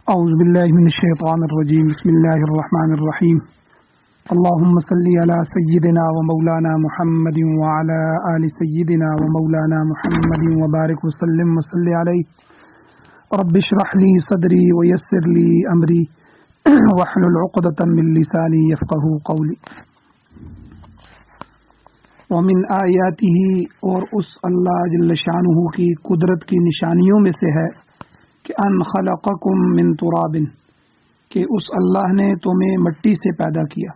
اعوذ باللہ من الشیطان الرجیم بسم اللہ الرحمن الرحیم اللہم صلی علی سیدنا و مولانا محمد وعلی آل سیدنا و مولانا محمد وبارک وسلم وصلی علیہ رب اشرح لی صدری ویسر لی امری واحلل عقدۃ من لسانی یفقہوا قولی۔ ومن آیاتہ، اور اس اللہ جل شانہ کی قدرت کی نشانیوں میں سے ہے کہ ان خلقکم من تراب، کہ اس اللہ نے تمہیں مٹی سے پیدا کیا،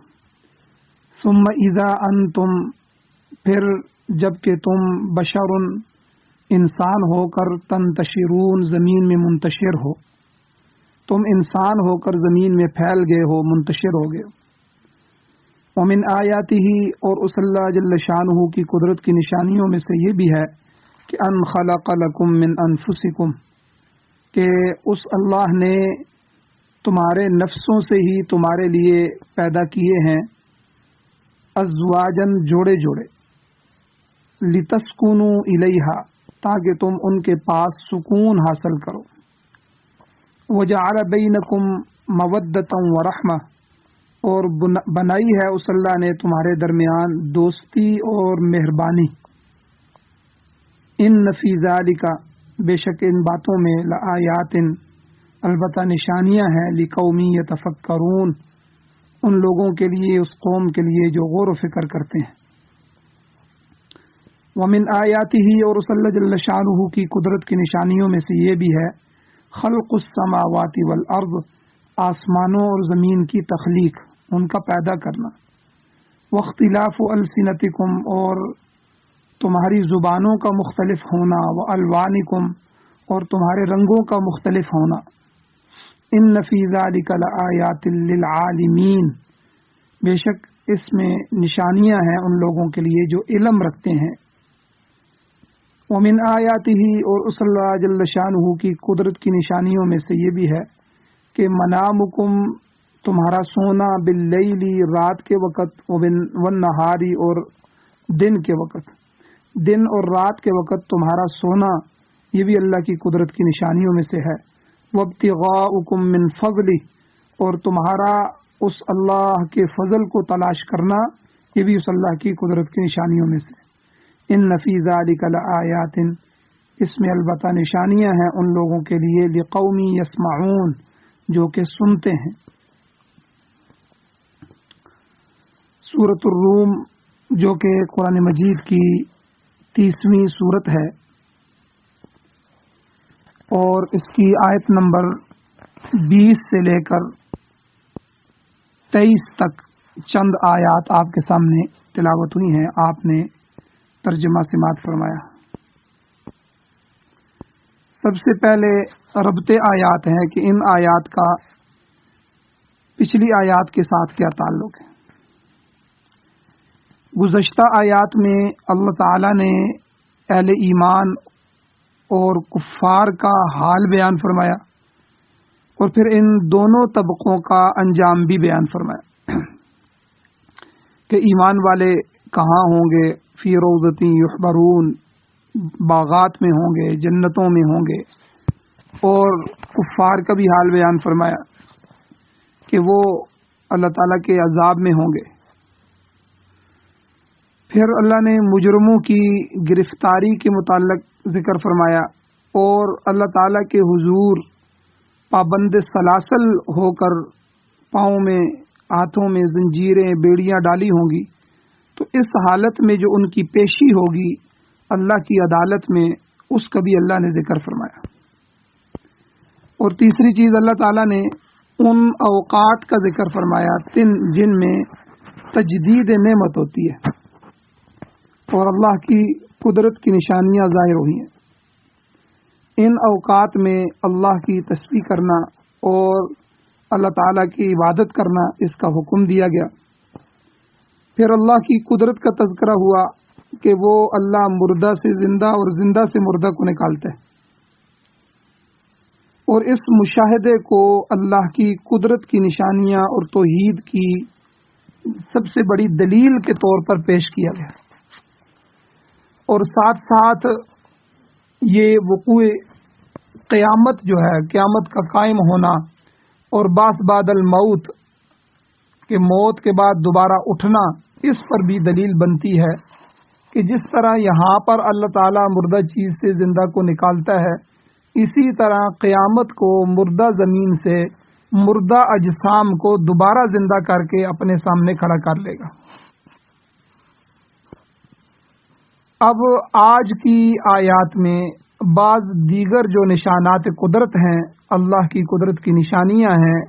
ثم اذا انتم، پھر جب کہ تم بشر انسان ہو کر تنتشرون، زمین میں منتشر ہو، تم انسان ہو کر زمین میں پھیل گئے ہو، منتشر ہو گئے ہو۔ ومن آیاتہ، اور اس اللہ جل شانہ کی قدرت کی نشانیوں میں سے یہ بھی ہے کہ ان خلق لکم من انفسکم، کہ اس اللہ نے تمہارے نفسوں سے ہی تمہارے لیے پیدا کیے ہیں ازواجن، جوڑے جوڑے، لتسکنوا الیہا، تاکہ تم ان کے پاس سکون حاصل کرو، وجعل بینکم مودۃ ورحمہ، اور بنائی ہے اس اللہ نے تمہارے درمیان دوستی اور مہربانی۔ ان فی ذالک، بے شک ان باتوں میں، لآیات، البتہ نشانیاں ہیں، لقوم یتفکرون، ان لوگوں کے لیے، اس قوم کے لیے جو غور و فکر کرتے ہیں۔ ومن آیاتہ، اور اس اللہ جل شانہ کی قدرت کی نشانیوں میں سے یہ بھی ہے، خلق السماوات والارض، آسمانوں اور زمین کی تخلیق، ان کا پیدا کرنا، واختلاف السنتکم، اور تمہاری زبانوں کا مختلف ہونا، والوانکم، اور تمہارے رنگوں کا مختلف ہونا۔ ان فی ذالک لآیات للعالمین، بے شک اس میں نشانیاں ہیں ان لوگوں کے لیے جو علم رکھتے ہیں۔ ومن آیاتہ، اور اس اللہ جل شانہ کی قدرت کی نشانیوں میں سے یہ بھی ہے کہ منامکم، تمہارا سونا، باللیل، رات کے وقت، والنہاری، اور دن کے وقت، دن اور رات کے وقت تمہارا سونا، یہ بھی اللہ کی قدرت کی نشانیوں میں سے ہے۔ وابتغاؤکم من فضلہ، اور تمہارا اس اللہ کے فضل کو تلاش کرنا، یہ بھی اس اللہ کی قدرت کی نشانیوں میں سے۔ ان فی ذالک لآیات، اس میں البتہ نشانیاں ہیں ان لوگوں کے لیے، لقوم یسمعون، جو کہ سنتے ہیں۔ سورۃ الروم، جو کہ قرآن مجید کی 30ویں سورت ہے، اور اس کی آیت نمبر 20 سے لے کر 23 تک چند آیات آپ کے سامنے تلاوت ہوئی ہیں، آپ نے ترجمہ سماعت فرمایا۔ سب سے پہلے ربط آیات ہے کہ ان آیات کا پچھلی آیات کے ساتھ کیا تعلق ہے۔ گزشتہ آیات میں اللہ تعالی نے اہل ایمان اور کفار کا حال بیان فرمایا، اور پھر ان دونوں طبقوں کا انجام بھی بیان فرمایا کہ ایمان والے کہاں ہوں گے، فی روضۃ یحبرون، باغات میں ہوں گے، جنتوں میں ہوں گے، اور کفار کا بھی حال بیان فرمایا کہ وہ اللہ تعالیٰ کے عذاب میں ہوں گے۔ پھر اللہ نے مجرموں کی گرفتاری کے متعلق ذکر فرمایا، اور اللہ تعالیٰ کے حضور پابند سلاسل ہو کر پاؤں میں، ہاتھوں میں زنجیریں، بیڑیاں ڈالی ہوں گی، تو اس حالت میں جو ان کی پیشی ہوگی اللہ کی عدالت میں، اس کا بھی اللہ نے ذکر فرمایا۔ اور تیسری چیز اللہ تعالیٰ نے ان اوقات کا ذکر فرمایا جن میں تجدید نعمت ہوتی ہے اور اللہ کی قدرت کی نشانیاں ظاہر ہوئی ہیں۔ ان اوقات میں اللہ کی تسبیح کرنا اور اللہ تعالیٰ کی عبادت کرنا، اس کا حکم دیا گیا۔ پھر اللہ کی قدرت کا تذکرہ ہوا کہ وہ اللہ مردہ سے زندہ اور زندہ سے مردہ کو نکالتا ہے، اور اس مشاہدے کو اللہ کی قدرت کی نشانیاں اور توحید کی سب سے بڑی دلیل کے طور پر پیش کیا گیا، اور ساتھ ساتھ یہ وقوع قیامت جو ہے، قیامت کا قائم ہونا، اور باس بعد الموت کہ موت کے بعد دوبارہ اٹھنا، اس پر بھی دلیل بنتی ہے کہ جس طرح یہاں پر اللہ تعالیٰ مردہ چیز سے زندہ کو نکالتا ہے، اسی طرح قیامت کو مردہ زمین سے مردہ اجسام کو دوبارہ زندہ کر کے اپنے سامنے کھڑا کر لے گا۔ اب آج کی آیات میں بعض دیگر جو نشانات قدرت ہیں، اللہ کی قدرت کی نشانیاں ہیں،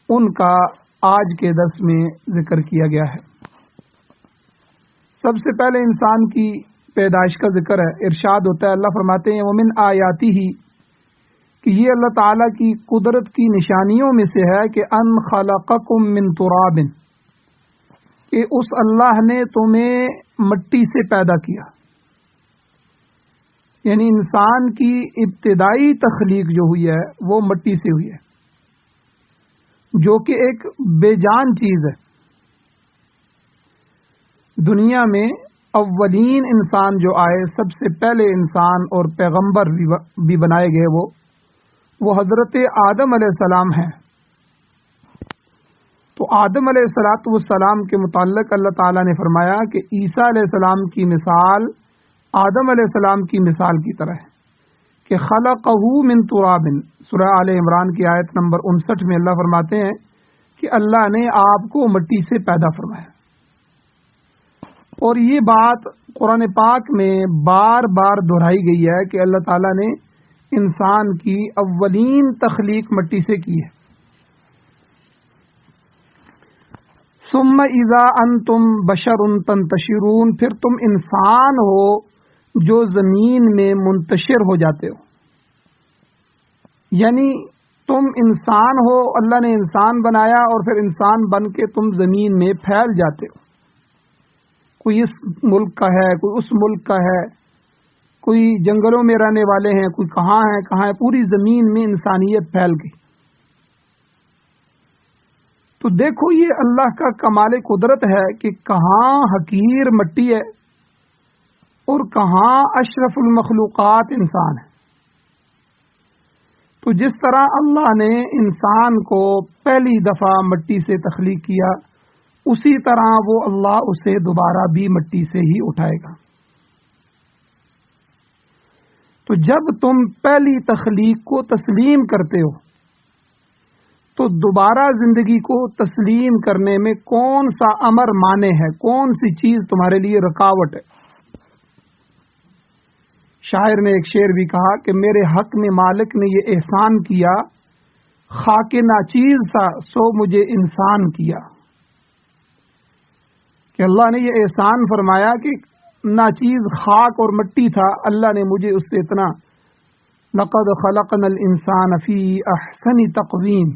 ان کا آج کے درس میں ذکر کیا گیا ہے۔ سب سے پہلے انسان کی پیدائش کا ذکر ہے۔ ارشاد ہوتا ہے، اللہ فرماتے ہیں وَمِنْ آیَاتِهِ کہ یہ اللہ تعالیٰ کی قدرت کی نشانیوں میں سے ہے کہ ان خلقکم من تراب، کہ اس اللہ نے تمہیں مٹی سے پیدا کیا، یعنی انسان کی ابتدائی تخلیق جو ہوئی ہے وہ مٹی سے ہوئی ہے، جو کہ ایک بے جان چیز ہے۔ دنیا میں اولین انسان جو آئے، سب سے پہلے انسان اور پیغمبر بھی بنائے گئے، وہ حضرت آدم علیہ السلام ہیں۔ تو آدم علیہ السلام کے متعلق اللہ تعالیٰ نے فرمایا کہ عیسیٰ علیہ السلام کی مثال آدم علیہ السلام کی مثال کی طرح ہے کہ خلقہ من تراب۔ سورہ آل عمران کی آیت نمبر 59 میں اللہ فرماتے ہیں کہ اللہ نے آپ کو مٹی سے پیدا فرمایا۔ اور یہ بات قرآن پاک میں بار بار دہرائی گئی ہے کہ اللہ تعالیٰ نے انسان کی اولین تخلیق مٹی سے کی ہے۔ ثم اذا انتم بشر تنتشرون، پھر تم انسان ہو جو زمین میں منتشر ہو جاتے ہو، یعنی تم انسان ہو، اللہ نے انسان بنایا اور پھر انسان بن کے تم زمین میں پھیل جاتے ہو۔ کوئی اس ملک کا ہے، کوئی اس ملک کا ہے، کوئی جنگلوں میں رہنے والے ہیں، کوئی کہاں ہے، پوری زمین میں انسانیت پھیل گئی۔ تو دیکھو یہ اللہ کا کمال قدرت ہے کہ کہاں حقیر مٹی ہے اور کہاں اشرف المخلوقات انسان ہے۔ تو جس طرح اللہ نے انسان کو پہلی دفعہ مٹی سے تخلیق کیا، اسی طرح وہ اللہ اسے دوبارہ بھی مٹی سے ہی اٹھائے گا۔ تو جب تم پہلی تخلیق کو تسلیم کرتے ہو تو دوبارہ زندگی کو تسلیم کرنے میں کون سا امر مانے ہے، کون سی چیز تمہارے لیے رکاوٹ ہے؟ شاعر نے ایک شعر بھی کہا کہ میرے حق میں مالک نے یہ احسان کیا، خاک ناچیز تھا سو مجھے انسان کیا، کہ اللہ نے یہ احسان فرمایا کہ ناچیز خاک اور مٹی تھا، اللہ نے مجھے اس سے اتنا لقد خلقنا الانسان فی احسن تقویم،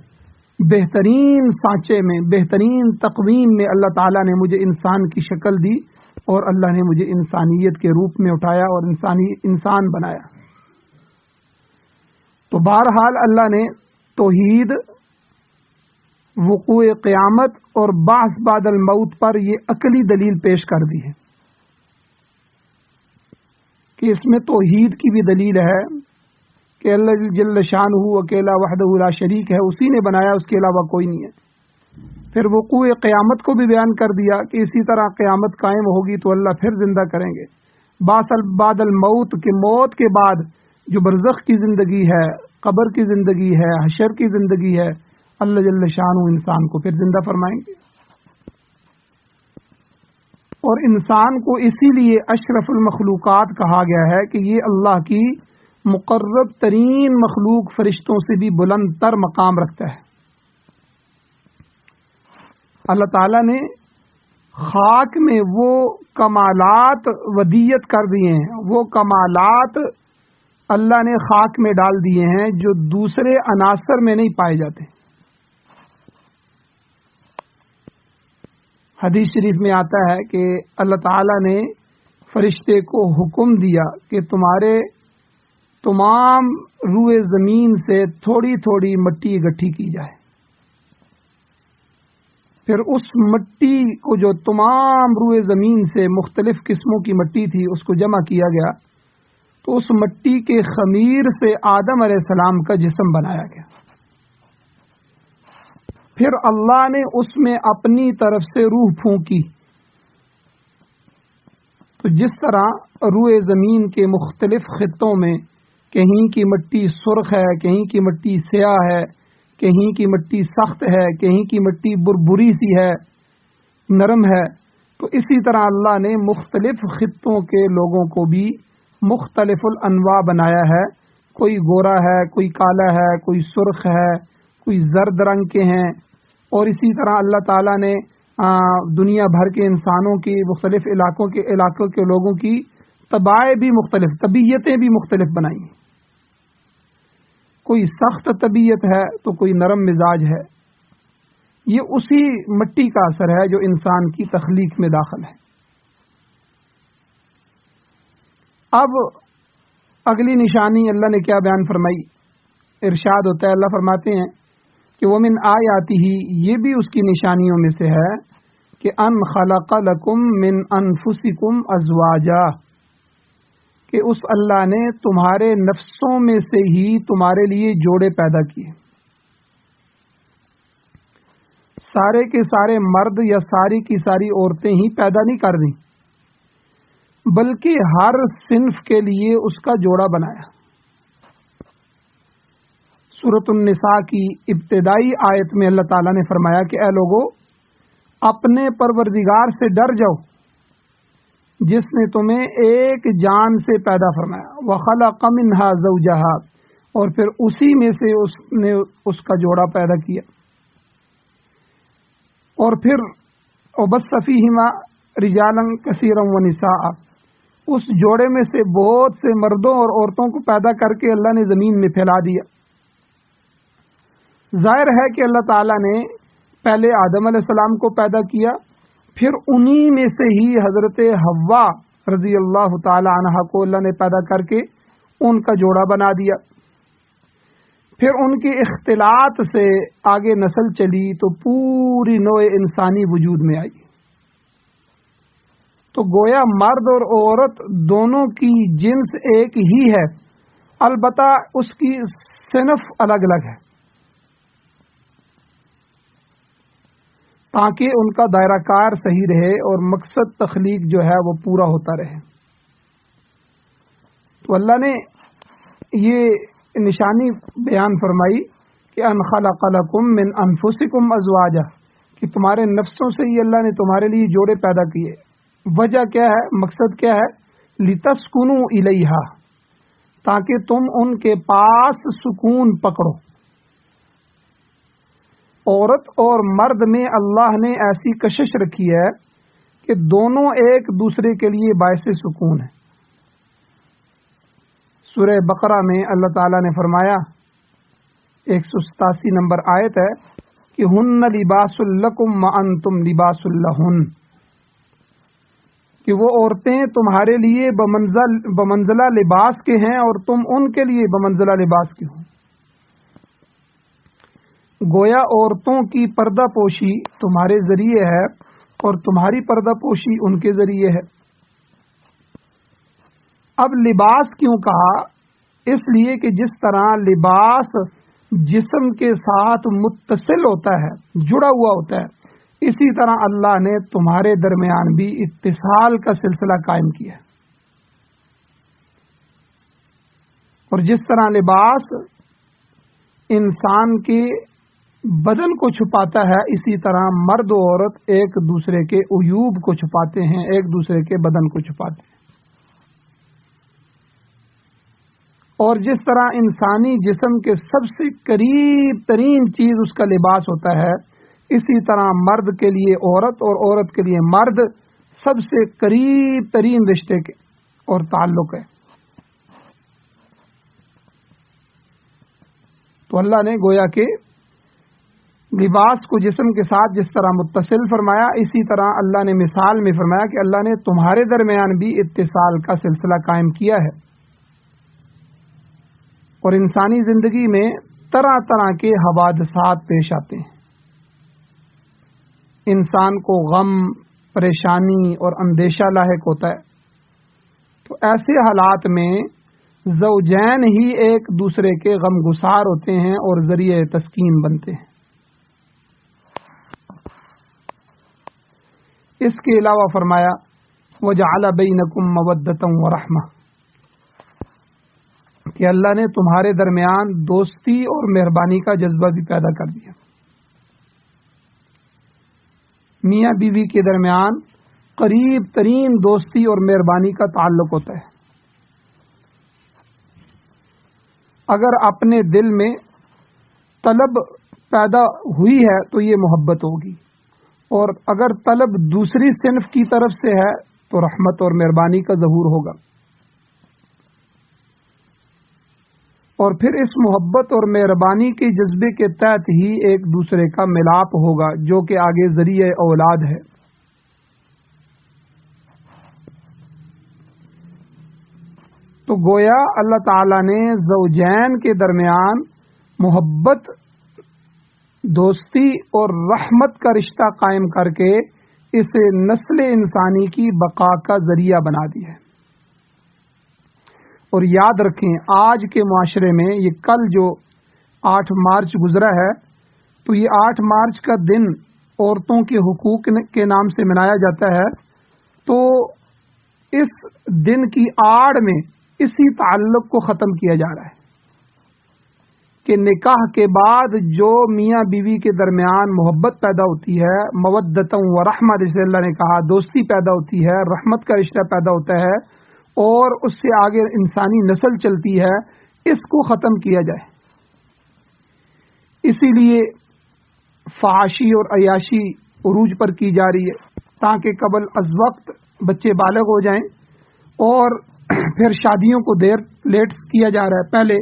بہترین سانچے میں، بہترین تقویم میں اللہ تعالیٰ نے مجھے انسان کی شکل دی اور اللہ نے مجھے انسانیت کے روپ میں اٹھایا اور انسان بنایا۔ تو بہرحال اللہ نے توحید، وقوع قیامت اور بعث بعد الموت پر یہ عقلی دلیل پیش کر دی ہے کہ اس میں توحید کی بھی دلیل ہے کہ اللہ جل شانہ اکیلا وحدہ لا شریک ہے، اسی نے بنایا، اس کے علاوہ کوئی نہیں ہے۔ پھر وقوع قیامت کو بھی بیان کر دیا کہ اسی طرح قیامت قائم ہوگی تو اللہ پھر زندہ کریں گے۔ بعث بعد الموت کہ موت کے بعد جو برزخ کی زندگی ہے، قبر کی زندگی ہے، حشر کی زندگی ہے، اللہ جل شانہ انسان کو پھر زندہ فرمائیں گے۔ اور انسان کو اسی لیے اشرف المخلوقات کہا گیا ہے کہ یہ اللہ کی مقرب ترین مخلوق فرشتوں سے بھی بلند تر مقام رکھتا ہے۔ اللہ تعالیٰ نے خاک میں وہ کمالات ودیت کر دیے ہیں، وہ کمالات اللہ نے خاک میں ڈال دیے ہیں جو دوسرے عناصر میں نہیں پائے جاتے۔ حدیث شریف میں آتا ہے کہ اللہ تعالیٰ نے فرشتے کو حکم دیا کہ تمہارے تمام روئے زمین سے تھوڑی تھوڑی مٹی اکٹھی کی جائے۔ پھر اس مٹی کو جو تمام روئے زمین سے مختلف قسموں کی مٹی تھی اس کو جمع کیا گیا، تو اس مٹی کے خمیر سے آدم علیہ السلام کا جسم بنایا گیا۔ پھر اللہ نے اس میں اپنی طرف سے روح پھونکی. تو جس طرح روئے زمین کے مختلف خطوں میں کہیں کی مٹی سرخ ہے، کہیں کی مٹی سیاہ ہے، کہیں کی مٹی سخت ہے، کہیں کی مٹی بربری سی ہے، نرم ہے، تو اسی طرح اللہ نے مختلف خطوں کے لوگوں کو بھی مختلف الانواع بنایا ہے. کوئی گورا ہے، کوئی کالا ہے، کوئی سرخ ہے، کوئی زرد رنگ کے ہیں. اور اسی طرح اللہ تعالیٰ نے دنیا بھر کے انسانوں کی مختلف علاقوں کے لوگوں کی طبائع بھی مختلف، طبیعتیں بھی مختلف بنائی. کوئی سخت طبیعت ہے تو کوئی نرم مزاج ہے. یہ اسی مٹی کا اثر ہے جو انسان کی تخلیق میں داخل ہے. اب اگلی نشانی اللہ نے کیا بیان فرمائی؟ ارشاد ہوتا ہے، اللہ فرماتے ہیں کہ وَمِنْ آیَاتِهِ، یہ بھی اس کی نشانیوں میں سے ہے کہ ان خلق لکم من انفسکم ازواجا، کہ اس اللہ نے تمہارے نفسوں میں سے ہی تمہارے لیے جوڑے پیدا کیے. سارے کے سارے مرد یا ساری کی ساری عورتیں ہی پیدا نہیں کر رہی، بلکہ ہر صنف کے لیے اس کا جوڑا بنایا. سورۃ النساء کی ابتدائی آیت میں اللہ تعالیٰ نے فرمایا کہ اے لوگو، اپنے پروردگار سے ڈر جاؤ جس نے تمہیں ایک جان سے پیدا فرمایا. وَخَلَقَ مِنْهَا زَوْجَهَا، اور پھر اسی میں سے اس نے اس کا جوڑا پیدا کیا. اور پھر وَبَثَّ فِيهِمَا رِجَالًا كَثِيرًا وَنِسَاءً، اس جوڑے میں سے بہت سے مردوں اور عورتوں کو پیدا کر کے اللہ نے زمین میں پھیلا دیا. ظاہر ہے کہ اللہ تعالیٰ نے پہلے آدم علیہ السلام کو پیدا کیا، پھر انہی میں سے ہی حضرت حوا رضی اللہ تعالی عنہا کو اللہ نے پیدا کر کے ان کا جوڑا بنا دیا. پھر ان کے اختلاط سے آگے نسل چلی تو پوری نوع انسانی وجود میں آئی. تو گویا مرد اور عورت دونوں کی جنس ایک ہی ہے، البتہ اس کی صنف الگ الگ ہے تاکہ ان کا دائرہ کار صحیح رہے اور مقصد تخلیق جو ہے وہ پورا ہوتا رہے. تو اللہ نے یہ نشانی بیان فرمائی کہ ان خلق لکم من انفسکم ازواجا، کہ تمہارے نفسوں سے ہی اللہ نے تمہارے لیے جوڑے پیدا کیے. وجہ کیا ہے، مقصد کیا ہے؟ لتسکنوا الیہا، تاکہ تم ان کے پاس سکون پکڑو. عورت اور مرد میں اللہ نے ایسی کشش رکھی ہے کہ دونوں ایک دوسرے کے لیے باعث سکون ہیں. سورہ بقرہ میں اللہ تعالیٰ نے فرمایا، 187 نمبر آیت ہے کہ ہن لباس لکم وانتم لباس لہن، کہ وہ عورتیں تمہارے لیے بمنزلہ لباس کے ہیں اور تم ان کے لیے بمنزلہ لباس کے ہو. گویا عورتوں کی پردہ پوشی تمہارے ذریعے ہے اور تمہاری پردہ پوشی ان کے ذریعے ہے. اب لباس کیوں کہا؟ اس لیے کہ جس طرح لباس جسم کے ساتھ متصل ہوتا ہے، جڑا ہوا ہوتا ہے، اسی طرح اللہ نے تمہارے درمیان بھی اتصال کا سلسلہ قائم کیا. اور جس طرح لباس انسان کے بدن کو چھپاتا ہے، اسی طرح مرد و عورت ایک دوسرے کے عیوب کو چھپاتے ہیں، ایک دوسرے کے بدن کو چھپاتے ہیں. اور جس طرح انسانی جسم کے سب سے قریب ترین چیز اس کا لباس ہوتا ہے، اسی طرح مرد کے لیے عورت اور عورت کے لیے مرد سب سے قریب ترین رشتے کے اور تعلق ہے. تو اللہ نے گویا کہ لباس کو جسم کے ساتھ جس طرح متصل فرمایا، اسی طرح اللہ نے مثال میں فرمایا کہ اللہ نے تمہارے درمیان بھی اتصال کا سلسلہ قائم کیا ہے. اور انسانی زندگی میں طرح طرح کے حوادثات پیش آتے ہیں. انسان کو غم، پریشانی اور اندیشہ لاحق ہوتا ہے. تو ایسے حالات میں زوجین ہی ایک دوسرے کے غم گسار ہوتے ہیں اور ذریعہ تسکین بنتے ہیں. اس کے علاوہ فرمایا وَجَعَلَ بَيْنَكُمْ مَوَدَّةً وَرَحْمَةً، کہ اللہ نے تمہارے درمیان دوستی اور مہربانی کا جذبہ بھی پیدا کر دیا۔ میاں بیوی کے درمیان قریب ترین دوستی اور مہربانی کا تعلق ہوتا ہے۔ اگر اپنے دل میں طلب پیدا ہوئی ہے تو یہ محبت ہوگی، اور اگر طلب دوسری صنف کی طرف سے ہے تو رحمت اور مہربانی کا ظہور ہوگا، اور پھر اس محبت اور مہربانی کے جذبے کے تحت ہی ایک دوسرے کا ملاپ ہوگا، جو کہ آگے ذریعہ اولاد ہے۔ تو گویا اللہ تعالی نے زوجین کے درمیان محبت، دوستی اور رحمت کا رشتہ قائم کر کے اسے نسل انسانی کی بقا کا ذریعہ بنا دیا ہے۔ اور یاد رکھیں، آج کے معاشرے میں یہ کل جو 8 مارچ گزرا ہے، تو یہ 8 مارچ کا دن عورتوں کے حقوق کے نام سے منایا جاتا ہے۔ تو اس دن کی آڑ میں اسی تعلق کو ختم کیا جا رہا ہے کہ نکاح کے بعد جو میاں بیوی کے درمیان محبت پیدا ہوتی ہے، مودۃ و رحمہ جسے اللہ نے کہا، دوستی پیدا ہوتی ہے، رحمت کا رشتہ پیدا ہوتا ہے، اور اس سے آگے انسانی نسل چلتی ہے، اس کو ختم کیا جائے۔ اسی لیے فحاشی اور عیاشی عروج پر کی جا رہی ہے، تاکہ قبل از وقت بچے بالغ ہو جائیں، اور پھر شادیوں کو لیٹ کیا جا رہا ہے۔ پہلے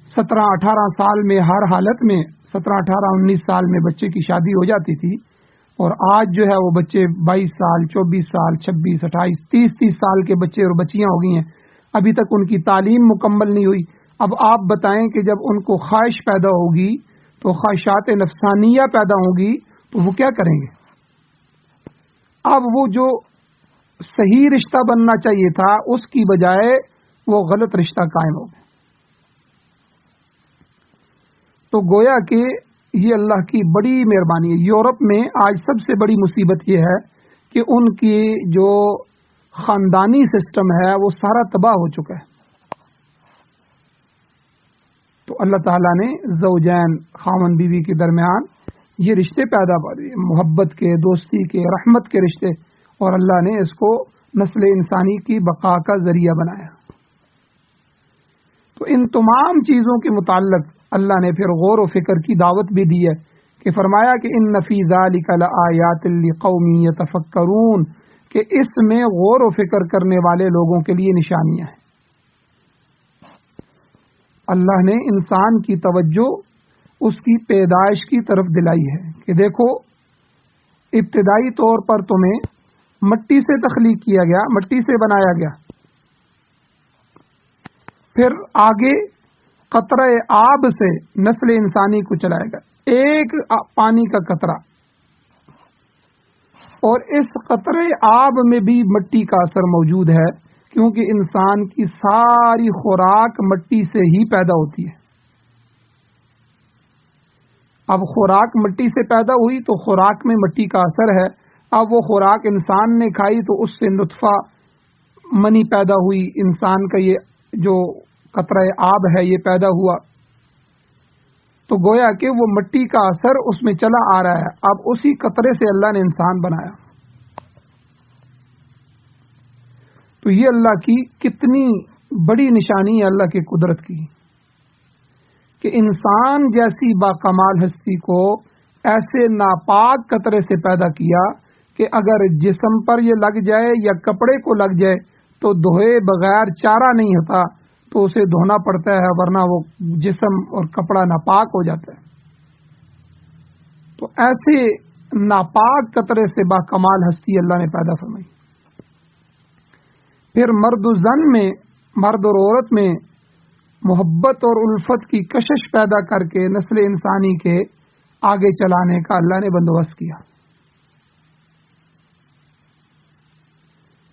17-18 سال میں، ہر حالت میں 17-18-19 سال میں بچے کی شادی ہو جاتی تھی، اور آج جو ہے وہ بچے 22 سال، 24 سال، 26، 28، 30 سال کے بچے اور بچیاں ہو گئی ہیں، ابھی تک ان کی تعلیم مکمل نہیں ہوئی۔ اب آپ بتائیں کہ جب ان کو خواہش پیدا ہوگی، تو خواہشات نفسانیہ پیدا ہوگی، تو وہ کیا کریں گے؟ اب وہ جو صحیح رشتہ بننا چاہیے تھا، اس کی بجائے وہ غلط رشتہ قائم ہو گیا۔ تو گویا کہ یہ اللہ کی بڑی مہربانی ہے۔ یورپ میں آج سب سے بڑی مصیبت یہ ہے کہ ان کی جو خاندانی سسٹم ہے وہ سارا تباہ ہو چکا ہے۔ تو اللہ تعالیٰ نے زوجین، خاوند بیوی کے درمیان یہ رشتے پیدا کیے، محبت کے، دوستی کے، رحمت کے رشتے، اور اللہ نے اس کو نسل انسانی کی بقا کا ذریعہ بنایا۔ تو ان تمام چیزوں کے متعلق اللہ نے پھر غور و فکر کی دعوت بھی دی ہے، کہ فرمایا کہ ان فی ذلک لآیات لقوم یتفکرون، کہ اس میں غور و فکر کرنے والے لوگوں کے لیے نشانیاں ہیں۔ اللہ نے انسان کی توجہ اس کی پیدائش کی طرف دلائی ہے کہ دیکھو، ابتدائی طور پر تمہیں مٹی سے تخلیق کیا گیا، مٹی سے بنایا گیا، پھر آگے قطرہ آب سے نسل انسانی کو چلائے گا، ایک پانی کا قطرہ، اور اس قطرے آب میں بھی مٹی کا اثر موجود ہے، کیونکہ انسان کی ساری خوراک مٹی سے ہی پیدا ہوتی ہے۔ اب خوراک مٹی سے پیدا ہوئی تو خوراک میں مٹی کا اثر ہے۔ اب وہ خوراک انسان نے کھائی تو اس سے نطفہ منی پیدا ہوئی، انسان کا یہ جو قطرہ آب ہے یہ پیدا ہوا، تو گویا کہ وہ مٹی کا اثر اس میں چلا آ رہا ہے۔ اب اسی قطرے سے اللہ نے انسان بنایا۔ تو یہ اللہ کی کتنی بڑی نشانی ہے، اللہ کی قدرت کی، کہ انسان جیسی باکمال ہستی کو ایسے ناپاک قطرے سے پیدا کیا کہ اگر جسم پر یہ لگ جائے یا کپڑے کو لگ جائے تو دھوئے بغیر چارہ نہیں ہوتا، تو اسے دھونا پڑتا ہے، ورنہ وہ جسم اور کپڑا ناپاک ہو جاتا ہے۔ تو ایسے ناپاک قطرے سے باکمال ہستی اللہ نے پیدا فرمائی۔ پھر مرد و زن میں، مرد اور عورت میں محبت اور الفت کی کشش پیدا کر کے نسل انسانی کے آگے چلانے کا اللہ نے بندوبست کیا۔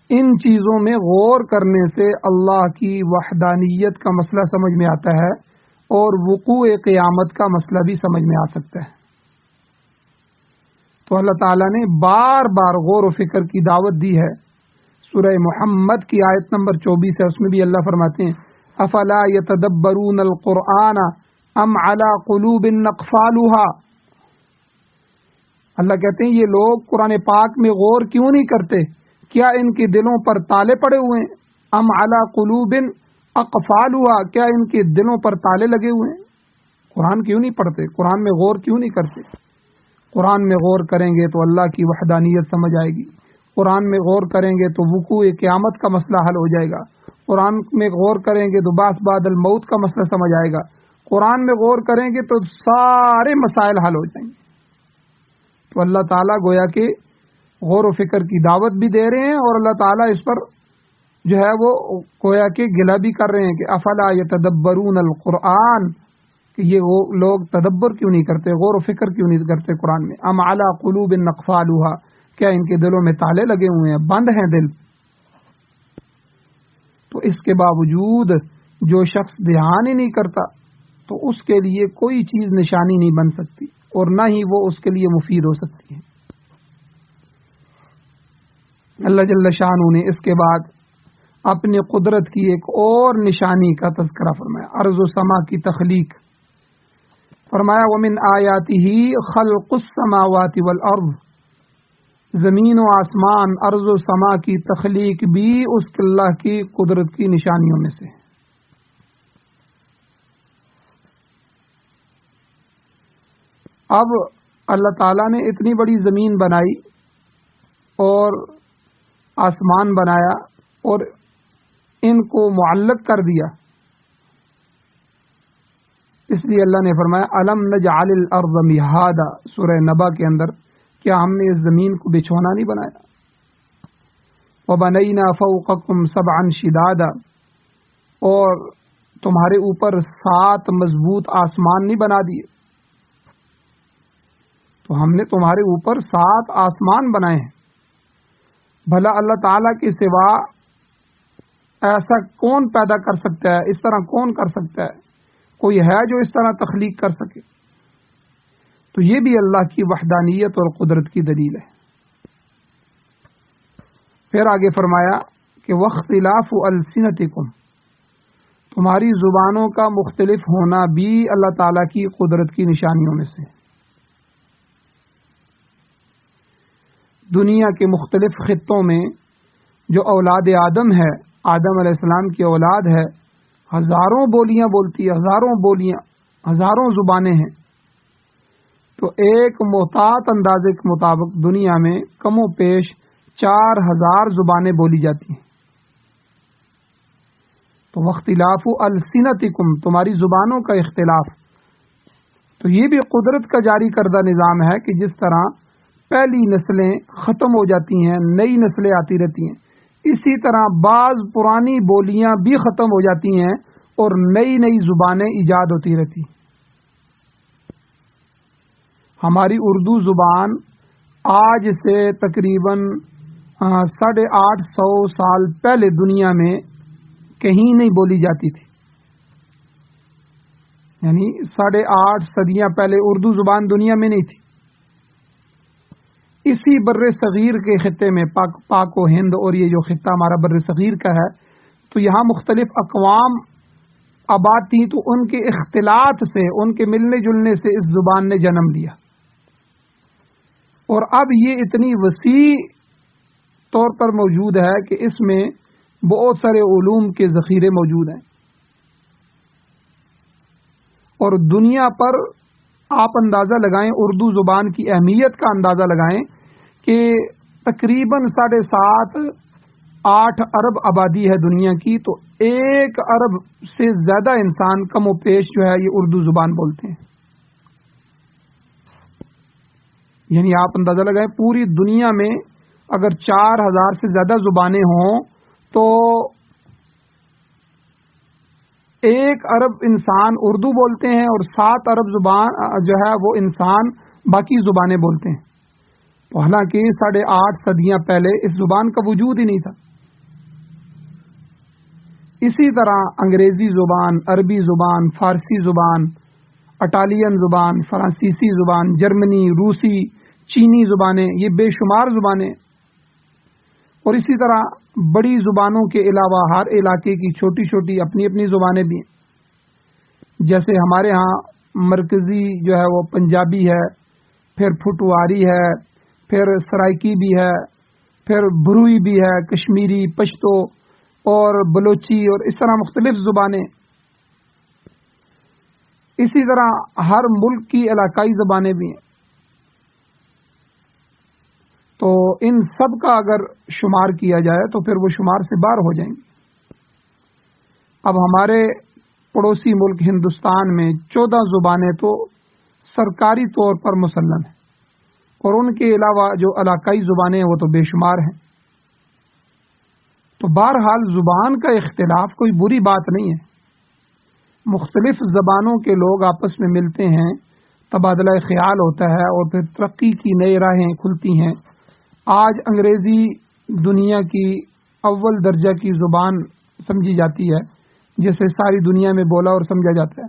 ان چیزوں میں غور کرنے سے اللہ کی وحدانیت کا مسئلہ سمجھ میں آتا ہے، اور وقوع قیامت کا مسئلہ بھی سمجھ میں آ سکتا ہے۔ تو اللہ تعالیٰ نے بار بار غور و فکر کی دعوت دی ہے. سورہ محمد کی آیت نمبر 24 ہے، اس میں بھی اللہ فرماتے ہیں افلا یتدبرون القرآن ام علی قلوب اقفالها. اللہ کہتے ہیں یہ لوگ قرآن پاک میں غور کیوں نہیں کرتے؟ کیا ان کے دلوں پر تالے پڑے ہوئے ہیں؟ ام علی قلوب اقفالها، کیا ان کے دلوں پر تالے لگے ہوئے ہیں؟ قرآن کیوں نہیں پڑھتے؟ قرآن میں غور کیوں نہیں کرتے؟ قرآن میں غور کریں گے تو اللہ کی وحدانیت سمجھ آئے گی. قرآن میں غور کریں گے تو وقوع قیامت کا مسئلہ حل ہو جائے گا. قرآن میں غور کریں گے تو بعث بعد الموت کا مسئلہ سمجھ آئے گا. قرآن میں غور کریں گے تو سارے مسائل حل ہو جائیں گے. تو اللہ تعالیٰ گویا کہ غور و فکر کی دعوت بھی دے رہے ہیں اور اللہ تعالیٰ اس پر جو ہے وہ گویا کہ گلہ بھی کر رہے ہیں کہ افلا یتدبرون القرآن، کہ یہ وہ لوگ تدبر کیوں نہیں کرتے، غور و فکر کیوں نہیں کرتے قرآن میں. ام علی قلوب اقفالها، کیا ان کے دلوں میں تالے لگے ہوئے ہیں، بند ہیں دل. تو اس کے باوجود جو شخص دھیان ہی نہیں کرتا تو اس کے لیے کوئی چیز نشانی نہیں بن سکتی اور نہ ہی وہ اس کے لیے مفید ہو سکتی ہے. اللہ جل شانہ نے اس کے بعد اپنی قدرت کی ایک اور نشانی کا تذکرہ فرمایا، ارض و سما کی تخلیق. فرمایا ومن آیاتہ خلق السماوات والارض، زمین و آسمان، ارض و سما کی تخلیق بھی اس اللہ کی قدرت کی نشانیوں میں سے. اب اللہ تعالیٰ نے اتنی بڑی زمین بنائی اور آسمان بنایا اور ان کو معلق کر دیا، اس لیے اللہ نے فرمایا الم نجعل الارض مہادا، سورہ نبا کے اندر، کیا ہم نے اس زمین کو بچھونا نہیں بنایا؟ وبنینا فوقکم سبعا شدادا، اور تمہارے اوپر 7 مضبوط آسمان نہیں بنا دیے. تو ہم نے تمہارے اوپر 7 آسمان بنائے ہیں. بھلا اللہ تعالیٰ کے سوا ایسا کون پیدا کر سکتا ہے؟ اس طرح کون کر سکتا ہے؟ کوئی ہے جو اس طرح تخلیق کر سکے؟ تو یہ بھی اللہ کی وحدانیت اور قدرت کی دلیل ہے. پھر آگے فرمایا کہ واختلاف السنتکم، تمہاری زبانوں کا مختلف ہونا بھی اللہ تعالیٰ کی قدرت کی نشانیوں میں سے. دنیا کے مختلف خطوں میں جو اولاد آدم ہے، آدم علیہ السلام کی اولاد ہے، ہزاروں بولیاں بولتی ہے، ہزاروں زبانیں ہیں. تو ایک محتاط اندازے کے مطابق دنیا میں کم و بیش 4000 زبانیں بولی جاتی ہیں. تو واختلاف السنتکم، تمہاری زبانوں کا اختلاف. تو یہ بھی قدرت کا جاری کردہ نظام ہے کہ جس طرح پہلی نسلیں ختم ہو جاتی ہیں، نئی نسلیں آتی رہتی ہیں، اسی طرح بعض پرانی بولیاں بھی ختم ہو جاتی ہیں اور نئی نئی زبانیں ایجاد ہوتی رہتی. ہماری اردو زبان آج سے تقریباً 850 سال پہلے دنیا میں کہیں نہیں بولی جاتی تھی. یعنی 8.5 صدیاں پہلے اردو زبان دنیا میں نہیں تھی. اسی بر صغیر کے خطے میں پاک و ہند، اور یہ جو خطہ ہمارا بر صغیر کا ہے، تو یہاں مختلف اقوام آباد تھی، تو ان کے اختلاط سے، ان کے ملنے جلنے سے اس زبان نے جنم لیا. اور اب یہ اتنی وسیع طور پر موجود ہے کہ اس میں بہت سارے علوم کے ذخیرے موجود ہیں. اور دنیا پر آپ اندازہ لگائیں، اردو زبان کی اہمیت کا اندازہ لگائیں کہ تقریباً 7.5-8 ارب آبادی ہے دنیا کی، تو 1 ارب سے زیادہ انسان کم و پیش جو ہے یہ اردو زبان بولتے ہیں. یعنی آپ اندازہ لگائیں پوری دنیا میں اگر 4000 سے زیادہ زبانیں ہوں تو 1 ارب انسان اردو بولتے ہیں اور 7 ارب زبان جو ہے وہ انسان باقی زبانیں بولتے ہیں. تو حالانکہ 8.5 صدیاں پہلے اس زبان کا وجود ہی نہیں تھا. اسی طرح انگریزی زبان، عربی زبان، فارسی زبان، اٹالین زبان، فرانسیسی زبان، جرمنی، روسی، چینی زبانیں، یہ بے شمار زبانیں، اور اسی طرح بڑی زبانوں کے علاوہ ہر علاقے کی چھوٹی چھوٹی اپنی اپنی زبانیں بھی ہیں. جیسے ہمارے ہاں مرکزی جو ہے وہ پنجابی ہے، پھر پھٹواری ہے، پھر سرائکی بھی ہے، پھر بروئی بھی ہے، کشمیری، پشتو اور بلوچی، اور اس طرح مختلف زبانیں. اسی طرح ہر ملک کی علاقائی زبانیں بھی ہیں. تو ان سب کا اگر شمار کیا جائے تو پھر وہ شمار سے باہر ہو جائیں گے. اب ہمارے پڑوسی ملک ہندوستان میں 14 زبانیں تو سرکاری طور پر مسلم ہیں، اور ان کے علاوہ جو علاقائی زبانیں ہیں وہ تو بے شمار ہیں. تو بہرحال زبان کا اختلاف کوئی بری بات نہیں ہے. مختلف زبانوں کے لوگ آپس میں ملتے ہیں، تبادلہ خیال ہوتا ہے، اور پھر ترقی کی نئی راہیں کھلتی ہیں. آج انگریزی دنیا کی اول درجہ کی زبان سمجھی جاتی ہے، جسے ساری دنیا میں بولا اور سمجھا جاتا ہے،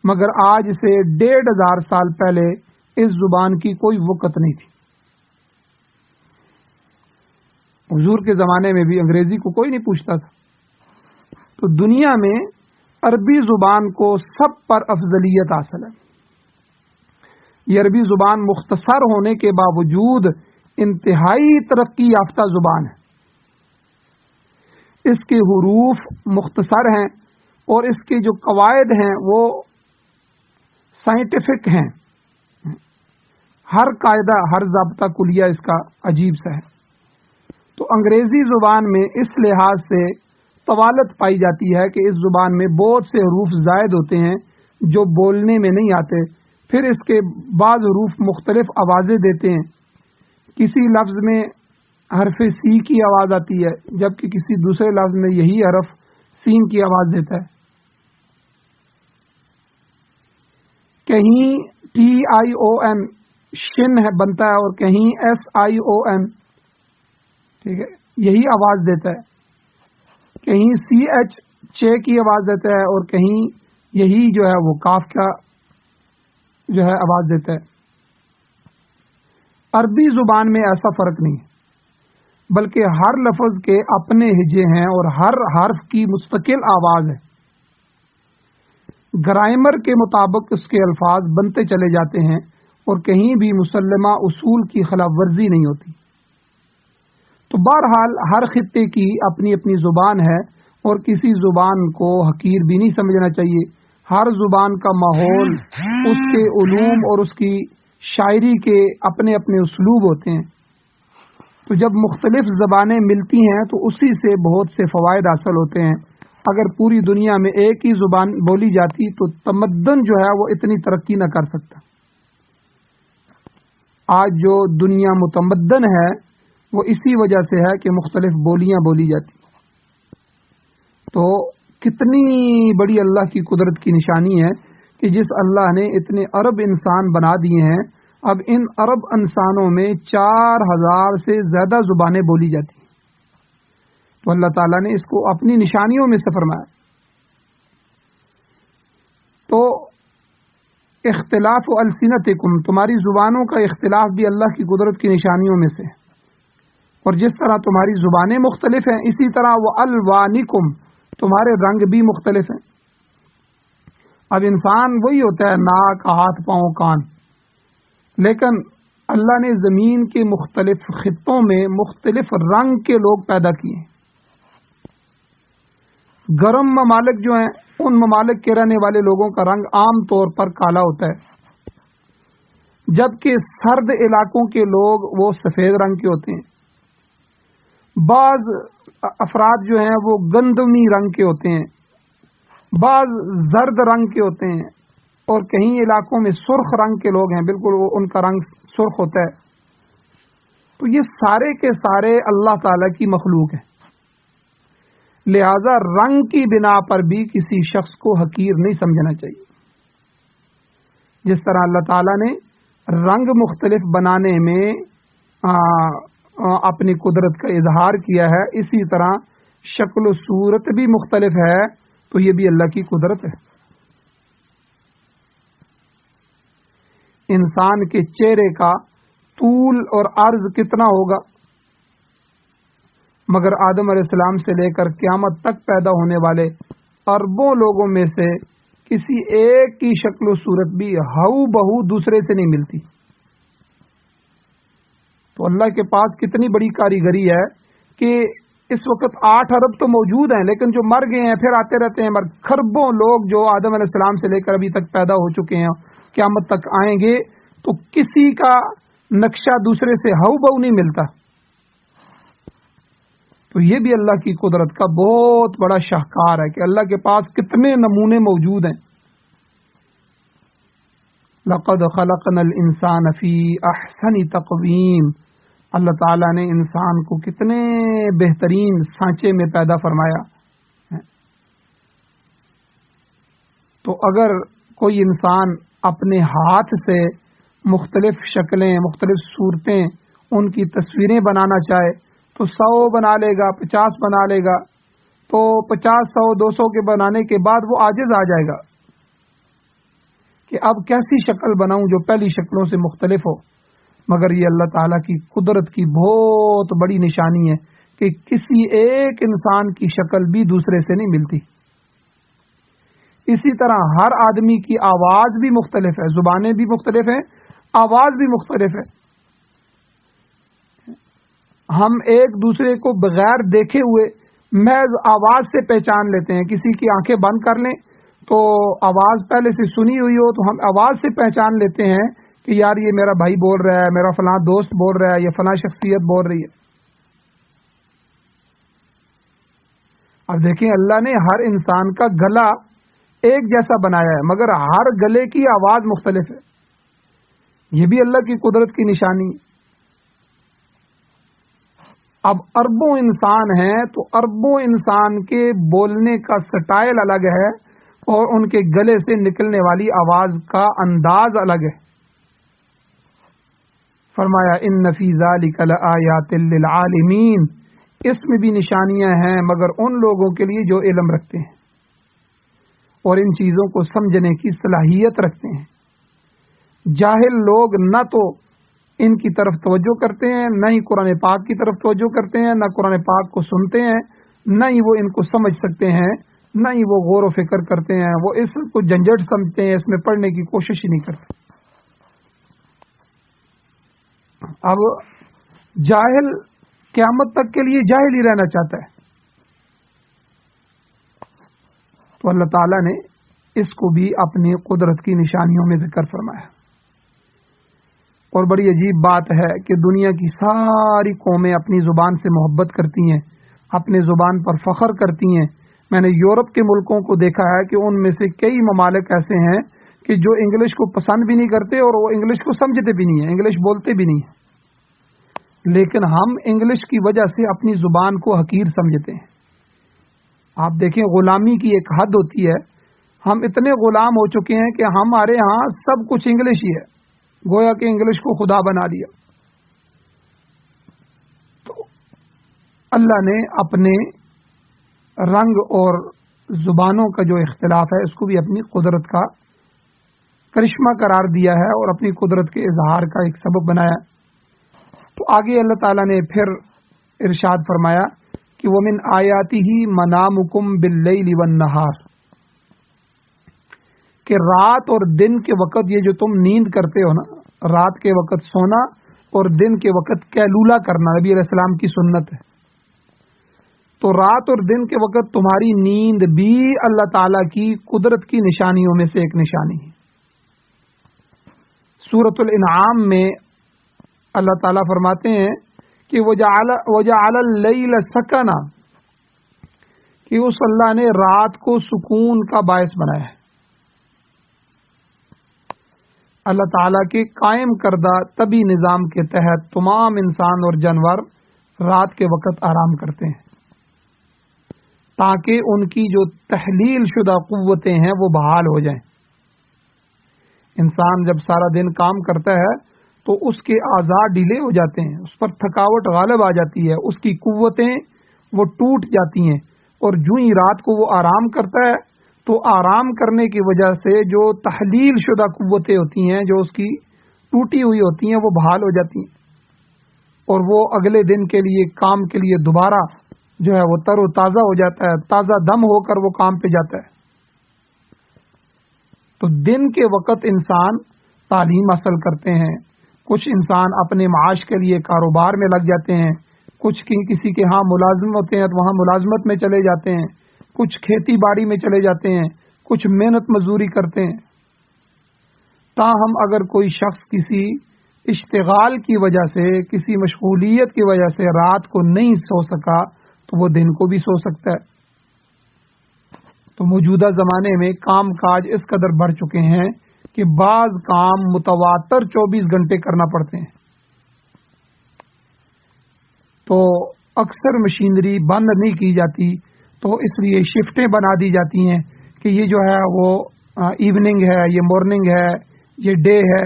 مگر آج سے 1500 سال پہلے اس زبان کی کوئی وقت نہیں تھی. حضور کے زمانے میں بھی انگریزی کو کوئی نہیں پوچھتا تھا. تو دنیا میں عربی زبان کو سب پر افضلیت حاصل ہے. یہ عربی زبان مختصر ہونے کے باوجود انتہائی ترقی یافتہ زبان ہے. اس کے حروف مختصر ہیں، اور اس کے جو قواعد ہیں وہ سائنٹیفک ہیں. ہر قاعدہ، ہر ضابطہ کلیہ اس کا عجیب سا ہے. تو انگریزی زبان میں اس لحاظ سے طوالت پائی جاتی ہے کہ اس زبان میں بہت سے حروف زائد ہوتے ہیں جو بولنے میں نہیں آتے. پھر اس کے بعض حروف مختلف آوازیں دیتے ہیں. کسی لفظ میں حرف سی کی آواز آتی ہے، جبکہ کسی دوسرے لفظ میں یہی حرف سین کی آواز دیتا ہے. کہیں TION شن ہے بنتا ہے، اور کہیں SION، ٹھیک ہے، یہی آواز دیتا ہے. کہیں CH چے کی آواز دیتا ہے، اور کہیں یہی جو ہے وہ کاف کا جو ہے آواز دیتا ہے. عربی زبان میں ایسا فرق نہیں ہے، بلکہ ہر لفظ کے اپنے ہجے ہیں اور ہر حرف کی مستقل آواز ہے. گرامر کے مطابق اس کے الفاظ بنتے چلے جاتے ہیں، اور کہیں بھی مسلمہ اصول کی خلاف ورزی نہیں ہوتی. تو بہرحال ہر خطے کی اپنی اپنی زبان ہے، اور کسی زبان کو حقیر بھی نہیں سمجھنا چاہیے. ہر زبان کا ماحول، اس کے علوم اور اس کی شاعری کے اپنے اپنے اسلوب ہوتے ہیں. تو جب مختلف زبانیں ملتی ہیں تو اسی سے بہت سے فوائد حاصل ہوتے ہیں. اگر پوری دنیا میں ایک ہی زبان بولی جاتی تو تمدن جو ہے وہ اتنی ترقی نہ کر سکتا. آج جو دنیا متمدن ہے وہ اسی وجہ سے ہے کہ مختلف بولیاں بولی جاتی. تو کتنی بڑی اللہ کی قدرت کی نشانی ہے کہ جس اللہ نے اتنے ارب انسان بنا دیے ہیں، اب ان ارب انسانوں میں 4000 سے زیادہ زبانیں بولی جاتی ہیں. تو اللہ تعالیٰ نے اس کو اپنی نشانیوں میں سے فرمایا. تو اختلاف السنتکم، تمہاری زبانوں کا اختلاف بھی اللہ کی قدرت کی نشانیوں میں سے ہے. اور جس طرح تمہاری زبانیں مختلف ہیں، اسی طرح وہ الوانکم، تمہارے رنگ بھی مختلف ہیں. اب انسان وہی ہوتا ہے، ناک، ہاتھ، پاؤں، کان، لیکن اللہ نے زمین کے مختلف خطوں میں مختلف رنگ کے لوگ پیدا کیے. گرم ممالک جو ہیں، ان ممالک کے رہنے والے لوگوں کا رنگ عام طور پر کالا ہوتا ہے، جبکہ سرد علاقوں کے لوگ وہ سفید رنگ کے ہوتے ہیں. بعض افراد جو ہیں وہ گندمی رنگ کے ہوتے ہیں، بعض زرد رنگ کے ہوتے ہیں، اور کہیں علاقوں میں سرخ رنگ کے لوگ ہیں، بالکل وہ ان کا رنگ سرخ ہوتا ہے. تو یہ سارے کے سارے اللہ تعالی کی مخلوق ہیں. لہذا رنگ کی بنا پر بھی کسی شخص کو حقیر نہیں سمجھنا چاہیے. جس طرح اللہ تعالیٰ نے رنگ مختلف بنانے میں اپنی قدرت کا اظہار کیا ہے، اسی طرح شکل و صورت بھی مختلف ہے، تو یہ بھی اللہ کی قدرت ہے. انسان کے چہرے کا طول اور عرض کتنا ہوگا، مگر آدم علیہ السلام سے لے کر قیامت تک پیدا ہونے والے اربوں لوگوں میں سے کسی ایک کی شکل و صورت بھی ہو بہو دوسرے سے نہیں ملتی۔ تو اللہ کے پاس کتنی بڑی کاریگری ہے کہ اس وقت 8 ارب تو موجود ہیں، لیکن جو مر گئے ہیں پھر آتے رہتے ہیں، خربوں لوگ جو آدم علیہ السلام سے لے کر ابھی تک پیدا ہو چکے ہیں، قیامت تک آئیں گے، تو کسی کا نقشہ دوسرے سے ہو بہو نہیں ملتا۔ تو یہ بھی اللہ کی قدرت کا بہت بڑا شاہکار ہے کہ اللہ کے پاس کتنے نمونے موجود ہیں۔ لقد خلقنا الانسان فی احسن تقویم، اللہ تعالیٰ نے انسان کو کتنے بہترین سانچے میں پیدا فرمایا۔ تو اگر کوئی انسان اپنے ہاتھ سے مختلف شکلیں، مختلف صورتیں، ان کی تصویریں بنانا چاہے تو 100 بنا لے گا، 50 بنا لے گا، تو 50، 100، 200 کے بنانے کے بعد وہ عاجز آ جائے گا کہ اب کیسی شکل بناؤں جو پہلی شکلوں سے مختلف ہو۔ مگر یہ اللہ تعالیٰ کی قدرت کی بہت بڑی نشانی ہے کہ کسی ایک انسان کی شکل بھی دوسرے سے نہیں ملتی۔ اسی طرح ہر آدمی کی آواز بھی مختلف ہے، زبانیں بھی مختلف ہیں، آواز بھی مختلف ہے۔ ہم ایک دوسرے کو بغیر دیکھے ہوئے محض آواز سے پہچان لیتے ہیں۔ کسی کی آنکھیں بند کر لیں تو آواز پہلے سے سنی ہوئی ہو تو ہم آواز سے پہچان لیتے ہیں کہ یار یہ میرا بھائی بول رہا ہے، میرا فلاں دوست بول رہا ہے، یہ فلاں شخصیت بول رہی ہے۔ اب دیکھیں اللہ نے ہر انسان کا گلا ایک جیسا بنایا ہے، مگر ہر گلے کی آواز مختلف ہے۔ یہ بھی اللہ کی قدرت کی نشانی۔ اب اربوں انسان ہیں تو اربوں انسان کے بولنے کا سٹائل الگ ہے اور ان کے گلے سے نکلنے والی آواز کا انداز الگ ہے۔ فرمایا ان فی ذلک لآیات للعالمین، اس میں بھی نشانیاں ہیں مگر ان لوگوں کے لیے جو علم رکھتے ہیں اور ان چیزوں کو سمجھنے کی صلاحیت رکھتے ہیں۔ جاہل لوگ نہ تو ان کی طرف توجہ کرتے ہیں، نہ ہی قرآن پاک کی طرف توجہ کرتے ہیں، نہ قرآن پاک کو سنتے ہیں، نہ ہی وہ ان کو سمجھ سکتے ہیں، نہ ہی وہ غور و فکر کرتے ہیں۔ وہ اس کو جھنجھٹ سمجھتے ہیں، اس میں پڑھنے کی کوشش ہی نہیں کرتے۔ اب جاہل قیامت تک کے لیے جاہل ہی رہنا چاہتا ہے، تو اللہ تعالیٰ نے اس کو بھی اپنی قدرت کی نشانیوں میں ذکر فرمایا۔ اور بڑی عجیب بات ہے کہ دنیا کی ساری قومیں اپنی زبان سے محبت کرتی ہیں، اپنی زبان پر فخر کرتی ہیں۔ میں نے یورپ کے ملکوں کو دیکھا ہے کہ ان میں سے کئی ممالک ایسے ہیں کہ جو انگلش کو پسند بھی نہیں کرتے اور وہ انگلش کو سمجھتے بھی نہیں ہیں، انگلش بولتے بھی نہیں ہیں، لیکن ہم انگلش کی وجہ سے اپنی زبان کو حقیر سمجھتے ہیں۔ آپ دیکھیں غلامی کی ایک حد ہوتی ہے، ہم اتنے غلام ہو چکے ہیں کہ ہمارے ہاں سب کچھ انگلش ہی ہے، گویا کہ انگلش کو خدا بنا دیا۔ تو اللہ نے اپنے رنگ اور زبانوں کا جو اختلاف ہے اس کو بھی اپنی قدرت کا کرشمہ قرار دیا ہے اور اپنی قدرت کے اظہار کا ایک سبب بنایا۔ تو آگے اللہ تعالیٰ نے پھر ارشاد فرمایا کہ وَمِنْ آیَاتِهِ مَنَامُكُمْ بِاللَّيْلِ وَالنَّهَارِ، کہ رات اور دن کے وقت یہ جو تم نیند کرتے ہو نا، رات کے وقت سونا اور دن کے وقت قیلولہ کرنا نبی علیہ السلام کی سنت ہے۔ تو رات اور دن کے وقت تمہاری نیند بھی اللہ تعالیٰ کی قدرت کی نشانیوں میں سے ایک نشانی ہے۔ سورۃ الانعام میں اللہ تعالیٰ فرماتے ہیں کہ وَجَعَلَ اللَّيْلَ سَكَنًا، کہ اس اللہ نے رات کو سکون کا باعث بنایا ہے۔ اللہ تعالیٰ کے قائم کردہ طبی نظام کے تحت تمام انسان اور جانور رات کے وقت آرام کرتے ہیں تاکہ ان کی جو تحلیل شدہ قوتیں ہیں وہ بحال ہو جائیں۔ انسان جب سارا دن کام کرتا ہے تو اس کے اعضاء ڈھیلے ہو جاتے ہیں، اس پر تھکاوٹ غالب آ جاتی ہے، اس کی قوتیں وہ ٹوٹ جاتی ہیں، اور جو ہی رات کو وہ آرام کرتا ہے تو آرام کرنے کی وجہ سے جو تحلیل شدہ قوتیں ہوتی ہیں جو اس کی ٹوٹی ہوئی ہوتی ہیں وہ بحال ہو جاتی ہیں۔ اور وہ اگلے دن کے لیے کام کے لیے دوبارہ جو ہے وہ تر و تازہ ہو جاتا ہے، تازہ دم ہو کر وہ کام پہ جاتا ہے۔ تو دن کے وقت انسان تعلیم حاصل کرتے ہیں، کچھ انسان اپنے معاش کے لیے کاروبار میں لگ جاتے ہیں، کچھ کسی کے ہاں ملازم ہوتے ہیں تو وہاں ملازمت میں چلے جاتے ہیں، کچھ کھیتی باڑی میں چلے جاتے ہیں، کچھ محنت مزدوری کرتے ہیں۔ تاہم اگر کوئی شخص کسی اشتغال کی وجہ سے، کسی مشغولیت کی وجہ سے رات کو نہیں سو سکا تو وہ دن کو بھی سو سکتا ہے۔ تو موجودہ زمانے میں کام کاج اس قدر بڑھ چکے ہیں کہ بعض کام متواتر 24 گھنٹے کرنا پڑتے ہیں، تو اکثر مشینری بند نہیں کی جاتی، تو اس لیے شفٹیں بنا دی جاتی ہیں کہ یہ جو ہے وہ ایوننگ ہے، یہ مارننگ ہے، یہ ڈے ہے،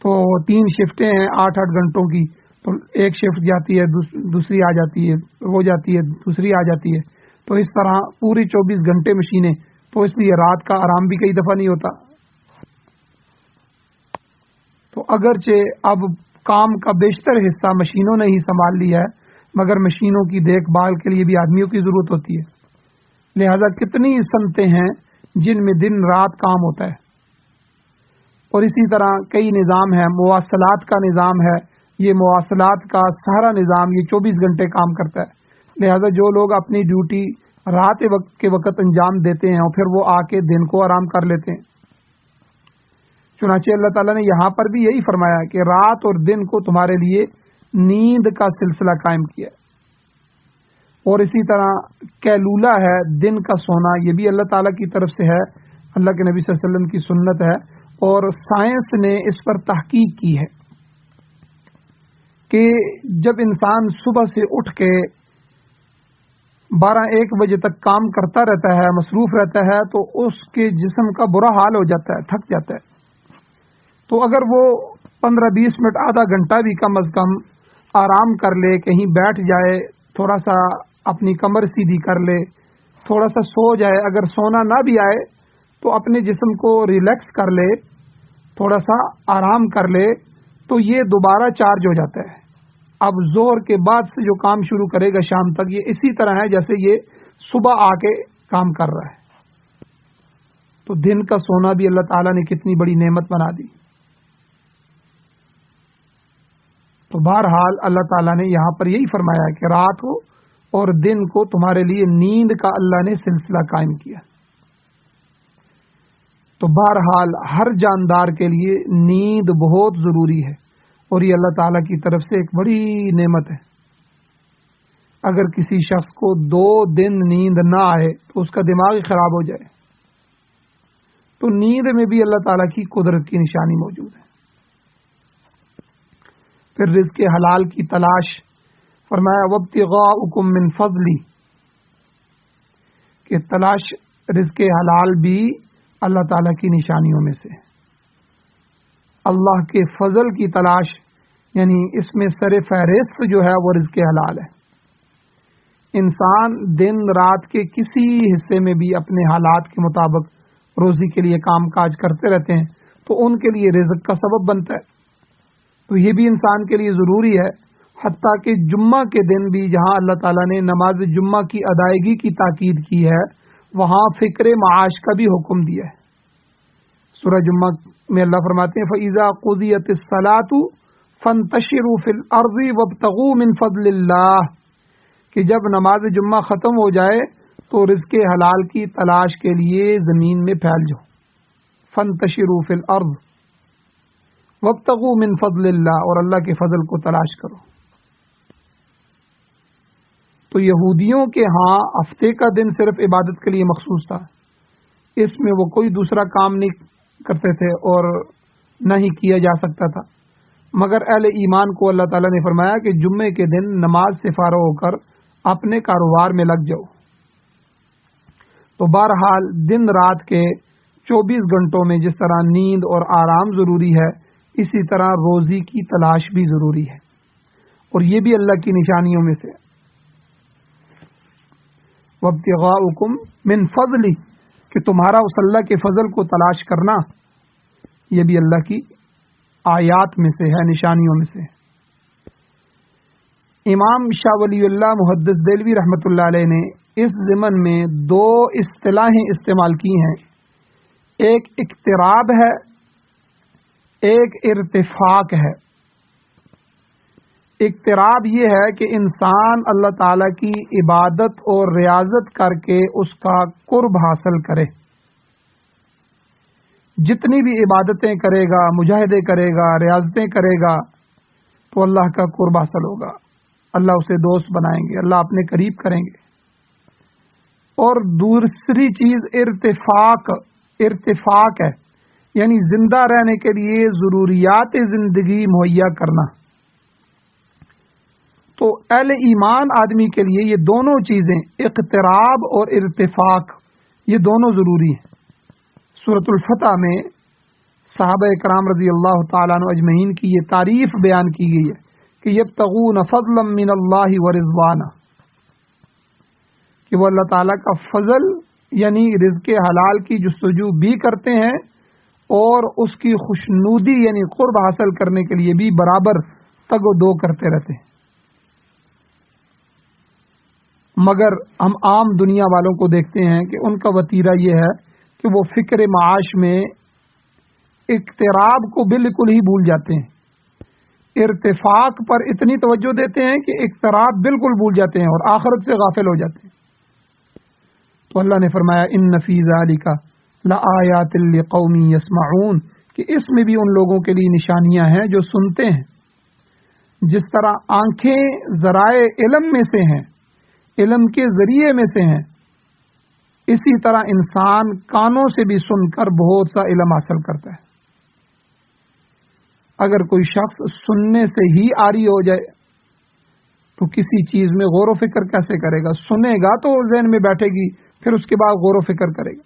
تو 3 شفٹیں ہیں 8-8 گھنٹوں کی، تو ایک شفٹ جاتی ہے، دوسری آ جاتی ہے، وہ جاتی ہے، دوسری آ جاتی ہے، تو اس طرح پوری 24 گھنٹے مشینیں، تو اس لیے رات کا آرام بھی کئی دفعہ نہیں ہوتا۔ تو اگرچہ اب کام کا بیشتر حصہ مشینوں نے ہی سنبھال لیا ہے، مگر مشینوں کی دیکھ بھال کے لیے بھی آدمیوں کی ضرورت ہوتی ہے، لہذا کتنی صنعتیں ہیں جن میں دن رات کام ہوتا ہے۔ اور اسی طرح کئی نظام ہیں، مواصلات کا نظام ہے، یہ مواصلات کا سارا نظام یہ 24 گھنٹے کام کرتا ہے، لہذا جو لوگ اپنی ڈیوٹی رات کے وقت انجام دیتے ہیں اور پھر وہ آ کے دن کو آرام کر لیتے ہیں۔ چنانچہ اللہ تعالیٰ نے یہاں پر بھی یہی فرمایا کہ رات اور دن کو تمہارے لیے نیند کا سلسلہ قائم کیا، اور اسی طرح قیلولہ ہے دن کا سونا، یہ بھی اللہ تعالیٰ کی طرف سے ہے، اللہ کے نبی صلی اللہ علیہ وسلم کی سنت ہے، اور سائنس نے اس پر تحقیق کی ہے کہ جب انسان صبح سے اٹھ کے 12-1 بجے تک کام کرتا رہتا ہے، مصروف رہتا ہے، تو اس کے جسم کا برا حال ہو جاتا ہے، تھک جاتا ہے۔ تو اگر وہ 15-20 منٹ آدھا گھنٹہ بھی کم از کم آرام کر لے، کہیں بیٹھ جائے، تھوڑا سا اپنی کمر سیدھی کر لے، تھوڑا سا سو جائے، اگر سونا نہ بھی آئے تو اپنے جسم کو ریلیکس کر لے، تھوڑا سا آرام کر لے، تو یہ دوبارہ چارج ہو جاتا ہے۔ اب ظہر کے بعد سے جو کام شروع کرے گا شام تک، یہ اسی طرح ہے جیسے یہ صبح آ کے کام کر رہا ہے۔ تو دن کا سونا بھی اللہ تعالیٰ نے کتنی بڑی نعمت بنا دی۔ تو بہرحال اللہ تعالیٰ نے یہاں پر یہی فرمایا کہ رات کو اور دن کو تمہارے لیے نیند کا اللہ نے سلسلہ قائم کیا۔ تو بہرحال ہر جاندار کے لیے نیند بہت ضروری ہے، اور یہ اللہ تعالیٰ کی طرف سے ایک بڑی نعمت ہے۔ اگر کسی شخص کو 2 دن نیند نہ آئے تو اس کا دماغ ہی خراب ہو جائے۔ تو نیند میں بھی اللہ تعالیٰ کی قدرت کی نشانی موجود ہے۔ پھر رزق حلال کی تلاش، فرمایا وابتغاؤکم من فضلی، کہ تلاش رزق حلال بھی اللہ تعالیٰ کی نشانیوں میں سے، اللہ کے فضل کی تلاش، یعنی اس میں سر فہرست جو ہے وہ رزق حلال ہے۔ انسان دن رات کے کسی حصے میں بھی اپنے حالات کے مطابق روزی کے لیے کام کاج کرتے رہتے ہیں، تو ان کے لیے رزق کا سبب بنتا ہے، تو یہ بھی انسان کے لیے ضروری ہے۔ حتیٰ کہ جمعہ کے دن بھی جہاں اللہ تعالیٰ نے نماز جمعہ کی ادائیگی کی تاکید کی ہے، وہاں فکر معاش کا بھی حکم دیا ہے۔ سورہ جمعہ میں اللہ فرماتے ہیں فَإِذَا قُضِيَتِ الصَّلَاةُ فَانتَشِرُوا فِي الْأَرْضِ وَابْتَغُوا مِنْ فَضْلِ اللَّهِ، کہ جب نماز جمعہ ختم ہو جائے تو رزق حلال کی تلاش کے لیے زمین میں پھیل جاؤ۔ فَانتَشِرُوا فِي الْأَرْضِ وَابْتَغُوا مِنْ فَضْلِ اللَّهِ، اور اللہ کے فضل کو تلاش کرو۔ تو یہودیوں کے ہاں ہفتے کا دن صرف عبادت کے لیے مخصوص تھا، اس میں وہ کوئی دوسرا کام نہیں کرتے تھے اور نہ ہی کیا جا سکتا تھا، مگر اہل ایمان کو اللہ تعالیٰ نے فرمایا کہ جمعے کے دن نماز سے فارغ ہو کر اپنے کاروبار میں لگ جاؤ۔ تو بہرحال دن رات کے 24 گھنٹوں میں جس طرح نیند اور آرام ضروری ہے، اسی طرح روزی کی تلاش بھی ضروری ہے، اور یہ بھی اللہ کی نشانیوں میں سے۔ وابتغاؤکم من فضلی، کہ تمہارا اس اللہ کے فضل کو تلاش کرنا، یہ بھی اللہ کی آیات میں سے ہے، نشانیوں میں سے۔ امام شاہ ولی اللہ محدث دہلوی رحمۃ اللہ علیہ نے اس ضمن میں دو اصطلاحیں استعمال کی ہیں، ایک اقتراب ہے، ایک ارتفاق ہے۔ اقتراب یہ ہے کہ انسان اللہ تعالی کی عبادت اور ریاضت کر کے اس کا قرب حاصل کرے، جتنی بھی عبادتیں کرے گا، مجاہدے کرے گا، ریاضتیں کرے گا، تو اللہ کا قرب حاصل ہوگا، اللہ اسے دوست بنائیں گے، اللہ اپنے قریب کریں گے۔ اور دوسری چیز ارتفاق ہے، یعنی زندہ رہنے کے لیے ضروریات زندگی مہیا کرنا۔ تو اہل ایمان آدمی کے لیے یہ دونوں چیزیں، اقتراب اور ارتفاق، یہ دونوں ضروری ہیں۔ سورۃ الفتح میں صحابہ کرام رضی اللہ تعالیٰ عنہ اجمعین کی یہ تعریف بیان کی گئی ہے کہ یبتغون فضلا من اللہ ورضوانا، کہ وہ اللہ تعالیٰ کا فضل یعنی رزق حلال کی جستجو بھی کرتے ہیں اور اس کی خوشنودی یعنی قرب حاصل کرنے کے لیے بھی برابر تگ و دو کرتے رہتے ہیں۔ مگر ہم عام دنیا والوں کو دیکھتے ہیں کہ ان کا وتیرہ یہ ہے کہ وہ فکر معاش میں اقتراب کو بالکل ہی بھول جاتے ہیں، ارتفاق پر اتنی توجہ دیتے ہیں کہ اقتراب بالکل بھول جاتے ہیں اور آخرت سے غافل ہو جاتے ہیں۔ تو اللہ نے فرمایا ان فی ذالک لآیات لقوم یسمعون، کہ اس میں بھی ان لوگوں کے لیے نشانیاں ہیں جو سنتے ہیں۔ جس طرح آنکھیں ذرائع علم میں سے ہیں، علم کے ذریعے میں سے ہیں، اسی طرح انسان کانوں سے بھی سن کر بہت سا علم حاصل کرتا ہے۔ اگر کوئی شخص سننے سے ہی عاری ہو جائے تو کسی چیز میں غور و فکر کیسے کرے گا؟ سنے گا تو ذہن میں بیٹھے گی، پھر اس کے بعد غور و فکر کرے گا۔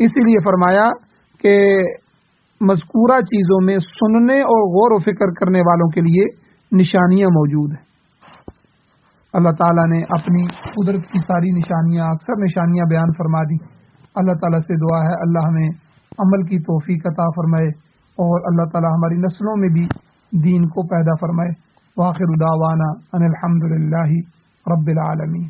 اسی لیے فرمایا کہ مذکورہ چیزوں میں سننے اور غور و فکر کرنے والوں کے لیے نشانیاں موجود ہیں۔ اللہ تعالیٰ نے اپنی قدرت کی ساری نشانیاں، اکثر نشانیاں بیان فرما دی۔ اللہ تعالیٰ سے دعا ہے اللہ ہمیں عمل کی توفیق عطا فرمائے اور اللہ تعالیٰ ہماری نسلوں میں بھی دین کو پیدا فرمائے۔ وآخر دعوانا ان الحمد للہ رب العالمین۔